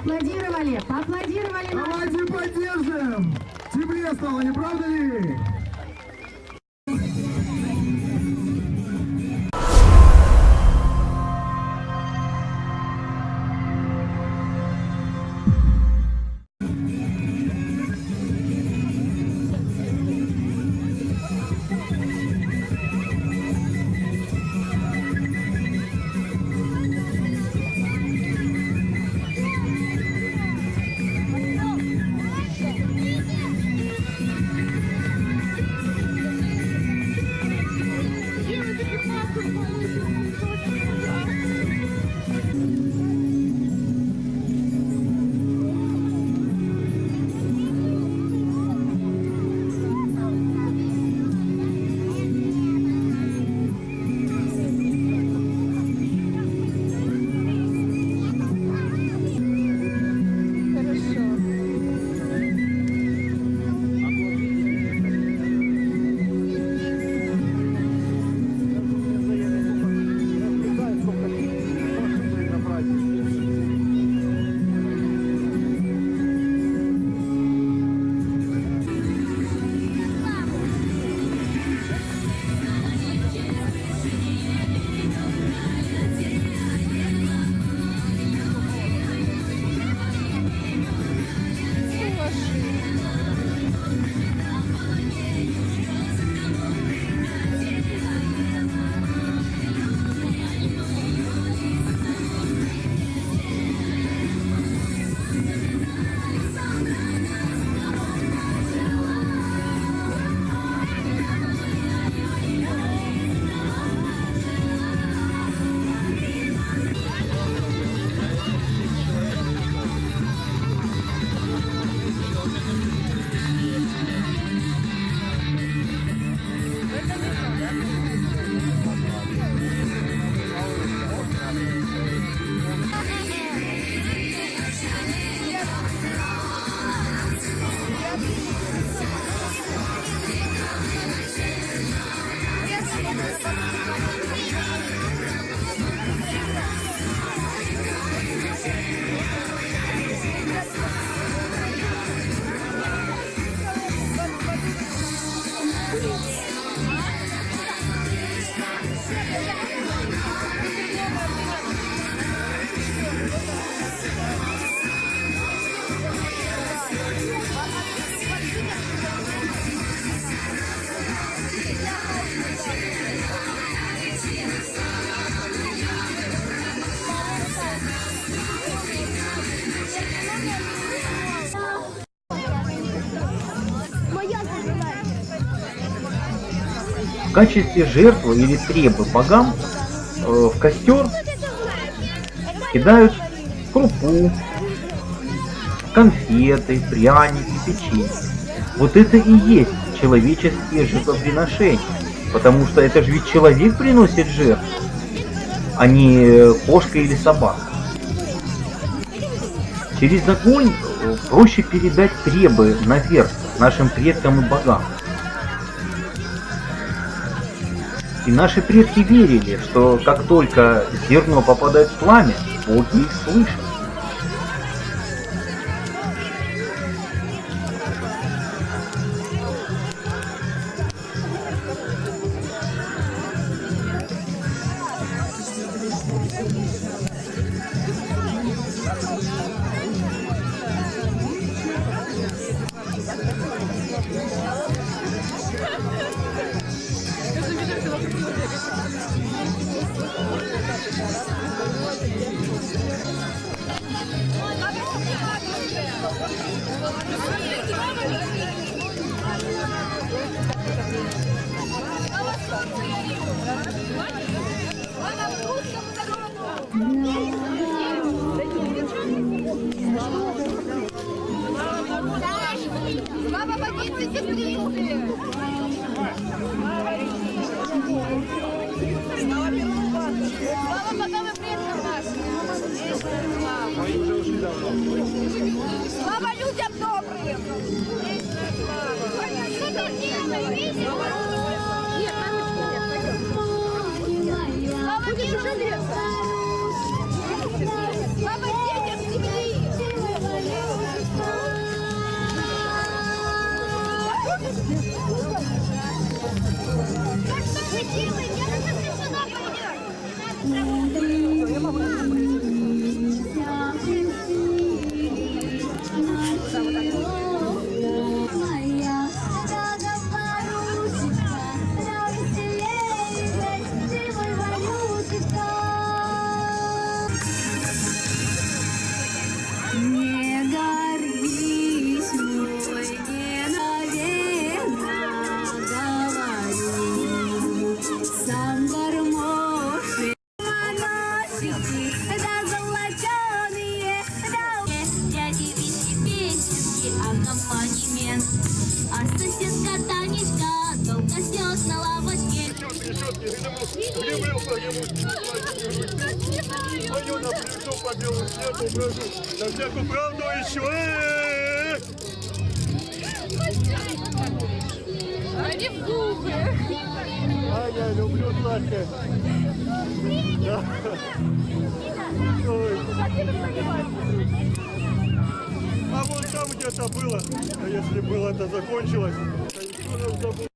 Поаплодировали, поаплодировали. Давайте поддержим! Теплее стало, не правда ли? В качестве жертвы или требы богам в костер кидают крупу, конфеты, пряники, печенье. Вот это и есть человеческие жертвоприношения, потому что это же ведь человек приносит жертву, а не кошка или собака. Через огонь проще передать требы наверх нашим предкам и богам. И наши предки верили, что как только зерно попадает в пламя, боги их слышат. Слава богице сестрицы! Слава богам и предкам нашим! Слава людям добрым! Что тут делаем, видите? Слава миру! Слава детям земли! Так что мы делаем? Я на сюда пойдем. Не гордись, мой ненаверно говорю. Сам гармоши моносики, да золоченые, да дяди вещи песенки, аккомпанемент. А соседка Танечка долго снес на лавочке. Свою напряжу по белу свету брожу, на всякую правду ищу. Они в губы. А я люблю сладкое. Да. Ой. А вон там где-то было, а если было, то закончилось. А никто нас забыл.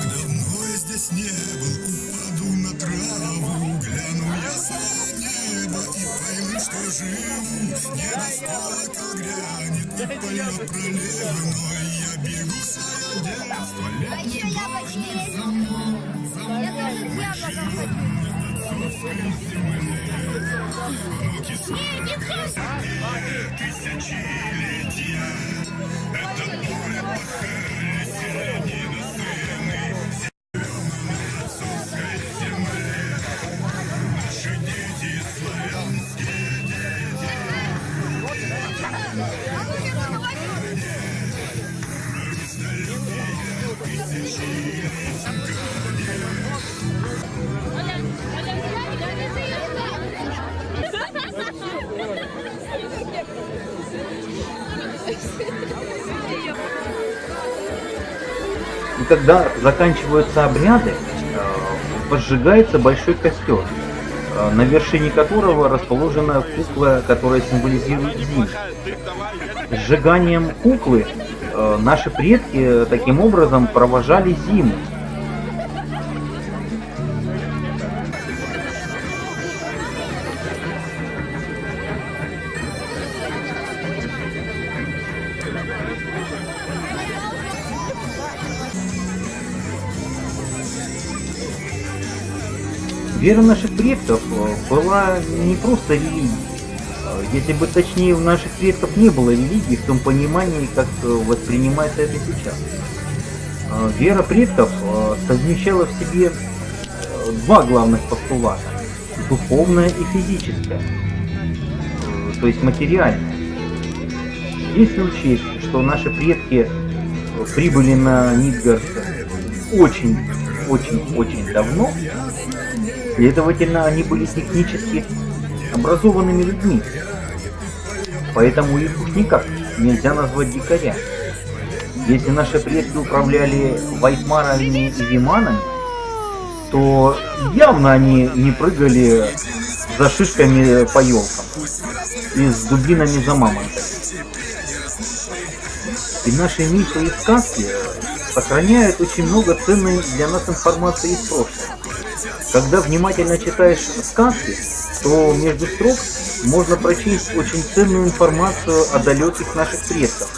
Давно я здесь не был, упаду на траву, гляну я с неба и пойму, что живу. Небо с колокол грянет, и польет проливной. Я бегу в свое детство, летний дождь за мной, за мной. Внуки снова тысячелетия, это море пахали сирени на сыны. Отцовской земле наши дети, славянские дети. И когда заканчиваются обряды, возжигается большой костер, на вершине которого расположена кукла, которая символизирует зиму. Сжиганием куклы наши предки таким образом провожали зиму. Вера наших предков была не просто религией. Если быть точнее, у наших предков не было религии в том понимании, как воспринимается это сейчас. Вера предков совмещала в себе два главных постулата. духовное и физическое, то есть материальное. Если учесть, что наши предки прибыли на Мидгард очень давно, следовательно, они были технически образованными людьми, поэтому их уж никак нельзя назвать дикарями. Если наши предки управляли вайтмарами и виманами, то явно они не прыгали за шишками по елкам и с дубинами за мамонтами. И наши мифы и сказки сохраняют очень много ценной для нас информации из прошлого. Когда внимательно читаешь сказки, то между строк можно прочесть очень ценную информацию о далеких наших предках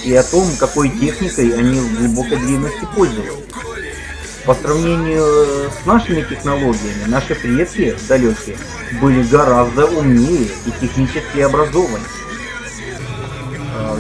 и о том, какой техникой они в глубокой древности пользовались. По сравнению с нашими технологиями, наши предки далекие были гораздо умнее и технически образованы.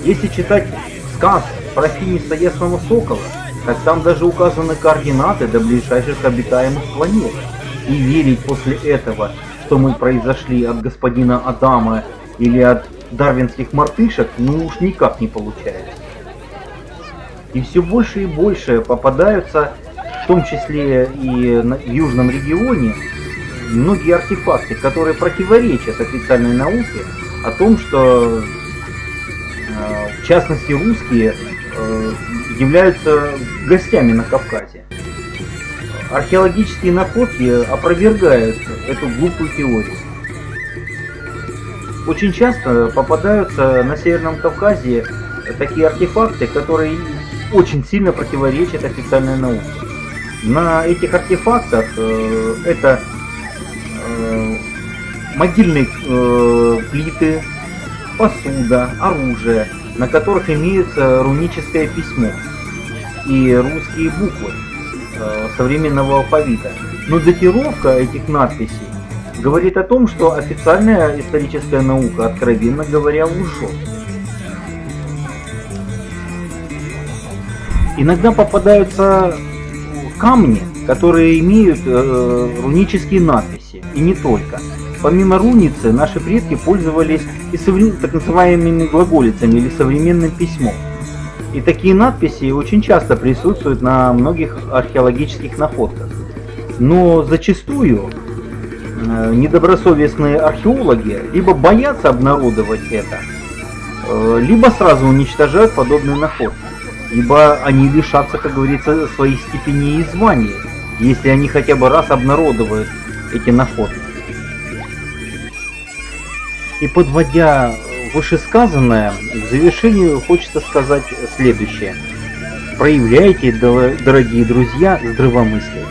Если читать сказ про Финиса Ясного Сокола, так там даже указаны координаты до ближайших обитаемых планет. И верить после этого, что мы произошли от господина Адама или от дарвинских мартышек, ну уж никак не получается. И все больше и больше попадаются, в том числе и в южном регионе, многие артефакты, которые противоречат официальной науке о том, что в частности русские являются гостями на Кавказе. Археологические находки опровергают эту глупую теорию. Очень часто попадаются на Северном Кавказе такие артефакты, которые очень сильно противоречат официальной науке. На этих артефактах это могильные плиты, посуда, оружие, на которых имеется руническое письмо и русские буквы современного алфавита. Но датировка этих надписей говорит о том, что официальная историческая наука, откровенно говоря, лжет. Иногда попадаются камни, которые имеют рунические надписи, и не только. Помимо руницы, наши предки пользовались и так называемыми глаголицами или современным письмом. И такие надписи очень часто присутствуют на многих археологических находках. Но зачастую недобросовестные археологи либо боятся обнародовать это, либо сразу уничтожают подобные находки. Либо они лишатся, как говорится, своих степеней и званий, если они хотя бы раз обнародовают эти находки. И подводя вышесказанное, к завершению хочется сказать следующее. Проявляйте, дорогие друзья, здравомыслие.